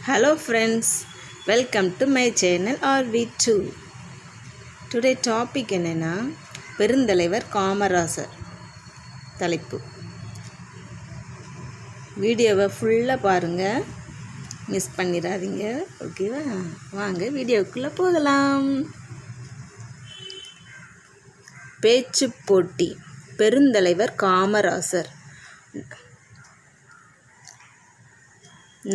Hello friends, welcome to my channel RV2. Today topic என்னன்னா பெருந்தலைவர் காமராசர் தலைப்பு. வீடியோவை ஃபுல்லாக பாருங்கள், மிஸ் பண்ணிடாதீங்க. ஓகேவா? வாங்க வீடியோக்குள்ளே போகலாம். பேச்சு போட்டி. பெருந்தலைவர் காமராசர்.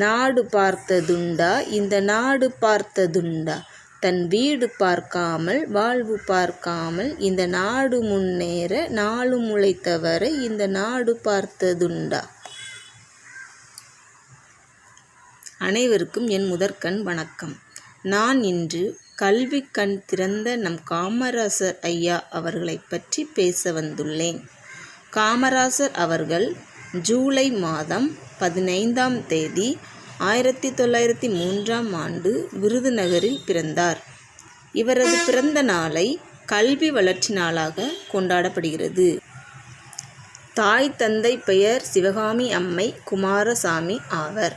நாடு பார்த்ததுண்டா, இந்த நாடு பார்த்ததுண்டா, தன் வீடு பார்க்காமல் வாழ்வு பார்க்காமல் இந்த நாடு முன்னேற நாளும் உழைத்தவரை இந்த நாடு பார்த்ததுண்டா. அனைவருக்கும் என் முதற்கண் வணக்கம். நான் இன்று கல்வி கண் திறந்த நம் காமராசர் ஐயா அவர்களை பற்றி பேச வந்துள்ளேன். காமராசர் அவர்கள் ஜூலை மாதம் 15ஆம் தேதி 1903ஆம் ஆண்டு விருதுநகரில் பிறந்தார். இவரது பிறந்த நாளை கல்வி வளர்ச்சி நாளாக கொண்டாடப்படுகிறது. தாய் தந்தை பெயர் சிவகாமி அம்மை குமாரசாமி ஆவர்.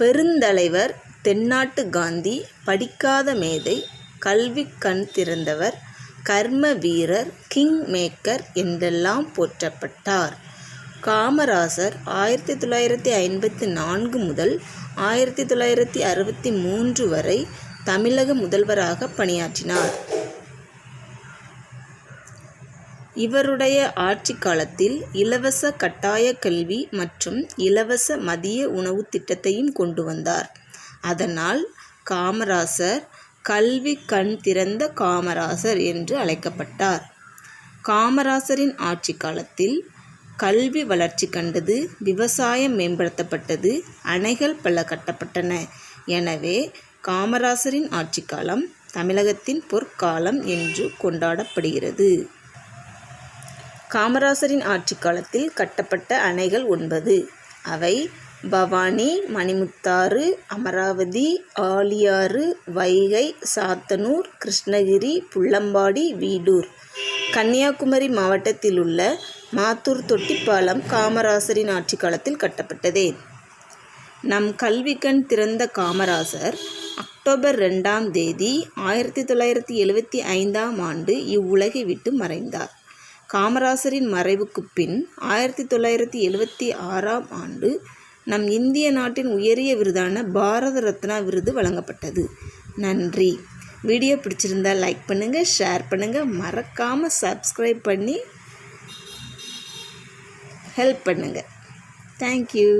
பெருந்தலைவர், தென்னாட்டு காந்தி, படிக்காத மேதை, கல்வி கண் திறந்தவர், கர்ம வீரர், கிங் மேக்கர் என்றெல்லாம் போற்றப்பட்டார். காமராசர் 1954 முதல் 1963 வரை தமிழக முதல்வராக பணியாற்றினார். இவருடைய ஆட்சி காலத்தில் இலவச கட்டாய கல்வி மற்றும் இலவச மதிய உணவு திட்டத்தையும் கொண்டு வந்தார். அதனால் காமராசர் கல்வி கண் திறந்த காமராசர் என்று அழைக்கப்பட்டார். காமராசரின் ஆட்சி காலத்தில் கல்வி வளர்ச்சி கண்டது, விவசாயம் மேம்படுத்தப்பட்டது, அணைகள் பல கட்டப்பட்டன. எனவே காமராசரின் ஆட்சி காலம் தமிழகத்தின் பொற்காலம் என்று கொண்டாடப்படுகிறது. காமராசரின் ஆட்சி காலத்தில் கட்டப்பட்ட அணைகள் 9. அவை பவானி, மணிமுத்தாறு, அமராவதி, ஆழியாறு, வைகை, சாத்தனூர், கிருஷ்ணகிரி, புள்ளம்பாடி, வீடூர். கன்னியாகுமரி மாவட்டத்தில் உள்ள மாத்தூர் தொட்டிப்பாலம் காமராசரின் ஆட்சி காலத்தில் கட்டப்பட்டதே. நம் கல்வி கண் திறந்த காமராசர் அக்டோபர் 2ஆம் தேதி 1975ஆம் ஆண்டு இவ்வுலகை விட்டு மறைந்தார். காமராசரின் மறைவுக்கு பின் 1976ஆம் ஆண்டு நம் இந்திய நாட்டின் உயரிய விருதான பாரத ரத்னா விருது வழங்கப்பட்டது. நன்றி. வீடியோ பிடிச்சிருந்தால் லைக் பண்ணுங்கள், ஷேர் பண்ணுங்கள், மறக்காமல் சப்ஸ்கிரைப் பண்ணி ஹெல்ப் பண்ணுங்கள். தேங்க்யூ.